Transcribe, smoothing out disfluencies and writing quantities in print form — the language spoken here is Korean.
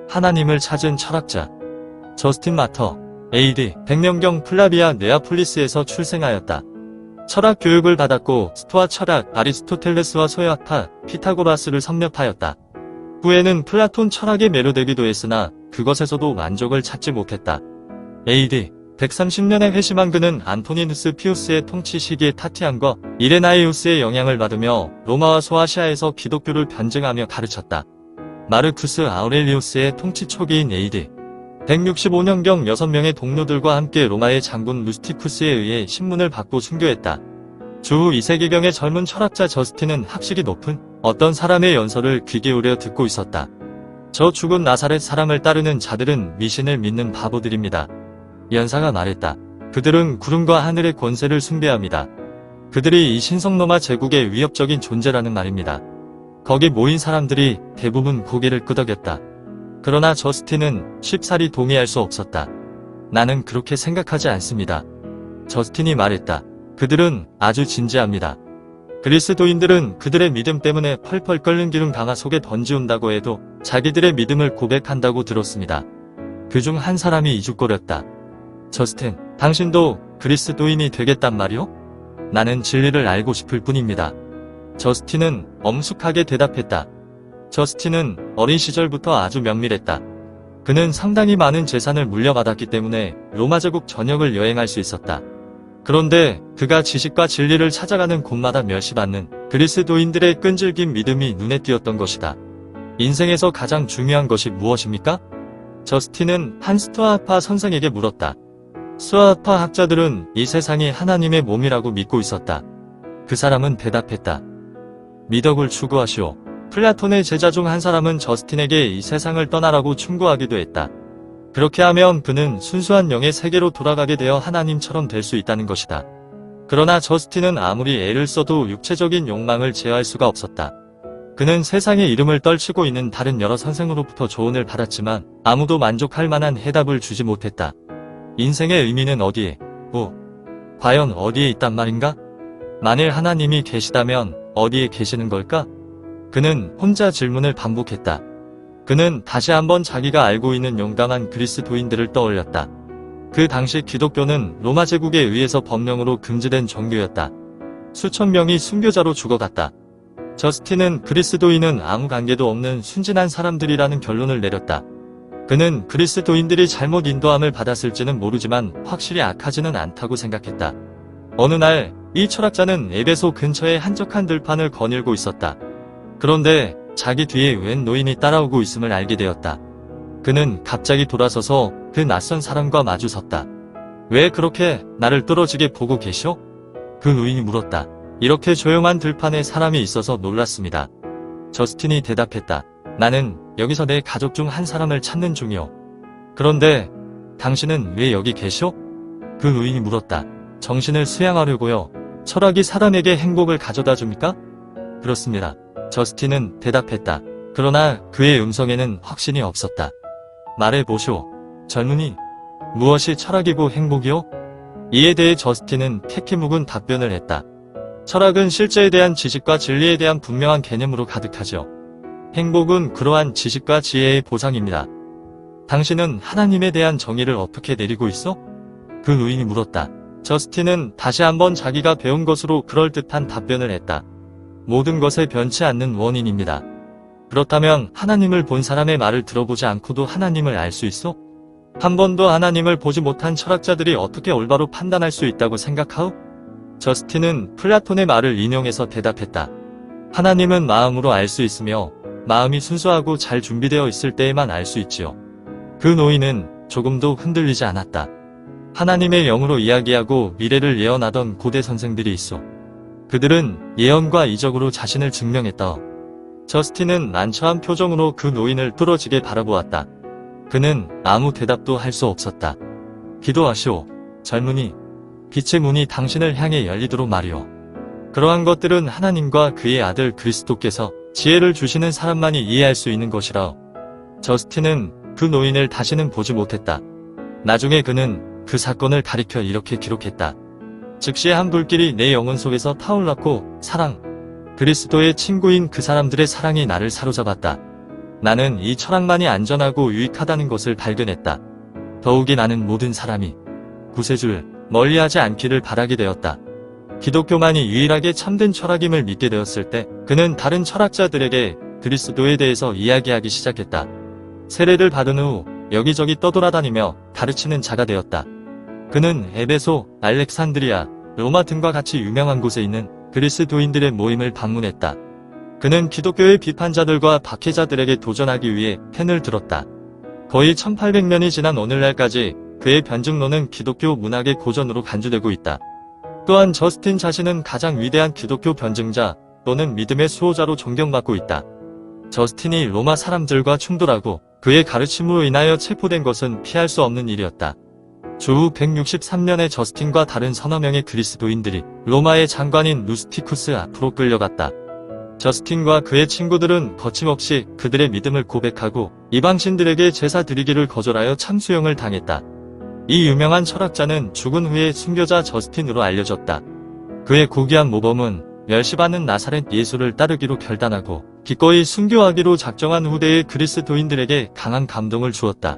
하나님을 찾은 철학자 저스틴 마터 AD 100년경 플라비아 네아폴리스에서 출생하였다. 철학 교육을 받았고 스토아 철학, 아리스토텔레스와 소요학파, 피타고라스를 섭렵하였다. 후에는 플라톤 철학에 매료되기도 했으나 그것에서도 만족을 찾지 못했다. AD 130년에 회심한 그는 안토니누스 피우스의 통치 시기에 타티안과 이레나이우스의 영향을 받으며 로마와 소아시아에서 기독교를 변증하며 가르쳤다. 마르쿠스 아우렐리우스의 통치 초기인 AD 165년경 6명의 동료들과 함께 로마의 장군 루스티쿠스에 의해 신문을 받고 순교했다. 주후 2세기경의 젊은 철학자 저스틴은 학식이 높은 어떤 사람의 연설을 귀 기울여 듣고 있었다. 저 죽은 나사렛 사람을 따르는 자들은 미신을 믿는 바보들입니다. 연사가 말했다. 그들은 구름과 하늘의 권세를 숭배합니다. 그들이 이 신성로마 제국의 위협적인 존재라는 말입니다. 거기 모인 사람들이 대부분 고개를 끄덕였다. 그러나 저스틴은 쉽사리 동의할 수 없었다. 나는 그렇게 생각하지 않습니다. 저스틴이 말했다. 그들은 아주 진지합니다. 그리스도인들은 그들의 믿음 때문에 펄펄 끓는 기름 강화 속에 던지운다고 해도 자기들의 믿음을 고백한다고 들었습니다. 그중 한 사람이 이죽거렸다. 저스틴, 당신도 그리스도인이 되겠단 말이오? 나는 진리를 알고 싶을 뿐입니다. 저스틴은 엄숙하게 대답했다. 저스틴은 어린 시절부터 아주 면밀했다. 그는 상당히 많은 재산을 물려받았기 때문에 로마 제국 전역을 여행할 수 있었다. 그런데 그가 지식과 진리를 찾아가는 곳마다 멸시받는 그리스도인들의 끈질긴 믿음이 눈에 띄었던 것이다. 인생에서 가장 중요한 것이 무엇입니까? 저스틴은 한 스토아파 선생에게 물었다. 스토아파 학자들은 이 세상이 하나님의 몸이라고 믿고 있었다. 그 사람은 대답했다. 미덕을 추구하시오. 플라톤의 제자 중 한 사람은 저스틴에게 이 세상을 떠나라고 충고하기도 했다. 그렇게 하면 그는 순수한 영의 세계로 돌아가게 되어 하나님처럼 될 수 있다는 것이다. 그러나 저스틴은 아무리 애를 써도 육체적인 욕망을 제어할 수가 없었다. 그는 세상의 이름을 떨치고 있는 다른 여러 선생으로부터 조언을 받았지만 아무도 만족할 만한 해답을 주지 못했다. 인생의 의미는 어디에, 과연 어디에 있단 말인가? 만일 하나님이 계시다면 어디에 계시는 걸까? 그는 혼자 질문을 반복했다. 그는 다시 한번 자기가 알고 있는 용감한 그리스도인들을 떠올렸다. 그 당시 기독교는 로마 제국에 의해서 법령으로 금지된 종교였다. 수천 명이 순교자로 죽어갔다. 저스틴은 그리스도인은 아무 관계도 없는 순진한 사람들이라는 결론을 내렸다. 그는 그리스도인들이 잘못 인도함을 받았을지는 모르지만 확실히 악하지는 않다고 생각했다. 어느 날 이 철학자는 에베소 근처의 한적한 들판을 거닐고 있었다. 그런데 자기 뒤에 웬 노인이 따라오고 있음을 알게 되었다. 그는 갑자기 돌아서서 그 낯선 사람과 마주섰다. 왜 그렇게 나를 뚫어지게 보고 계시오? 그 노인이 물었다. 이렇게 조용한 들판에 사람이 있어서 놀랐습니다. 저스틴이 대답했다. 나는 여기서 내 가족 중 한 사람을 찾는 중이오. 그런데 당신은 왜 여기 계시오? 그 노인이 물었다. 정신을 수양하려고요. 철학이 사람에게 행복을 가져다 줍니까? 그렇습니다. 저스틴은 대답했다. 그러나 그의 음성에는 확신이 없었다. 말해보시오. 젊은이. 무엇이 철학이고 행복이오? 이에 대해 저스틴은 캐캐묵은 답변을 했다. 철학은 실제에 대한 지식과 진리에 대한 분명한 개념으로 가득하죠. 행복은 그러한 지식과 지혜의 보상입니다. 당신은 하나님에 대한 정의를 어떻게 내리고 있어? 그 노인이 물었다. 저스틴은 다시 한번 자기가 배운 것으로 그럴듯한 답변을 했다. 모든 것에 변치 않는 원인입니다. 그렇다면 하나님을 본 사람의 말을 들어보지 않고도 하나님을 알 수 있어? 한 번도 하나님을 보지 못한 철학자들이 어떻게 올바로 판단할 수 있다고 생각하오? 저스틴은 플라톤의 말을 인용해서 대답했다. 하나님은 마음으로 알 수 있으며 마음이 순수하고 잘 준비되어 있을 때에만 알 수 있지요. 그 노인은 조금도 흔들리지 않았다. 하나님의 영으로 이야기하고 미래를 예언하던 고대 선생들이 있어. 그들은 예언과 이적으로 자신을 증명했다. 저스틴은 난처한 표정으로 그 노인을 뚫어지게 바라보았다. 그는 아무 대답도 할 수 없었다. 기도하시오, 젊은이. 빛의 문이 당신을 향해 열리도록 말이오. 그러한 것들은 하나님과 그의 아들 그리스도께서 지혜를 주시는 사람만이 이해할 수 있는 것이라. 저스틴은 그 노인을 다시는 보지 못했다. 나중에 그는 그 사건을 가리켜 이렇게 기록했다. 즉시 한 불길이 내 영혼 속에서 타올랐고 사랑, 그리스도의 친구인 그 사람들의 사랑이 나를 사로잡았다. 나는 이 철학만이 안전하고 유익하다는 것을 발견했다. 더욱이 나는 모든 사람이 구세주를 멀리하지 않기를 바라게 되었다. 기독교만이 유일하게 참된 철학임을 믿게 되었을 때 그는 다른 철학자들에게 그리스도에 대해서 이야기하기 시작했다. 세례를 받은 후 여기저기 떠돌아다니며 가르치는 자가 되었다. 그는 에베소, 알렉산드리아, 로마 등과 같이 유명한 곳에 있는 그리스도인들의 모임을 방문했다. 그는 기독교의 비판자들과 박해자들에게 도전하기 위해 펜을 들었다. 거의 1800년이 지난 오늘날까지 그의 변증론은 기독교 문학의 고전으로 간주되고 있다. 또한 저스틴 자신은 가장 위대한 기독교 변증자 또는 믿음의 수호자로 존경받고 있다. 저스틴이 로마 사람들과 충돌하고 그의 가르침으로 인하여 체포된 것은 피할 수 없는 일이었다. 주후 163년에 저스틴과 다른 서너 명의 그리스도인들이 로마의 장관인 루스티쿠스 앞으로 끌려갔다. 저스틴과 그의 친구들은 거침없이 그들의 믿음을 고백하고 이방신들에게 제사 드리기를 거절하여 참수형을 당했다. 이 유명한 철학자는 죽은 후에 순교자 저스틴으로 알려졌다. 그의 고귀한 모범은 멸시받는 나사렛 예수를 따르기로 결단하고 기꺼이 순교하기로 작정한 후대의 그리스도인들에게 강한 감동을 주었다.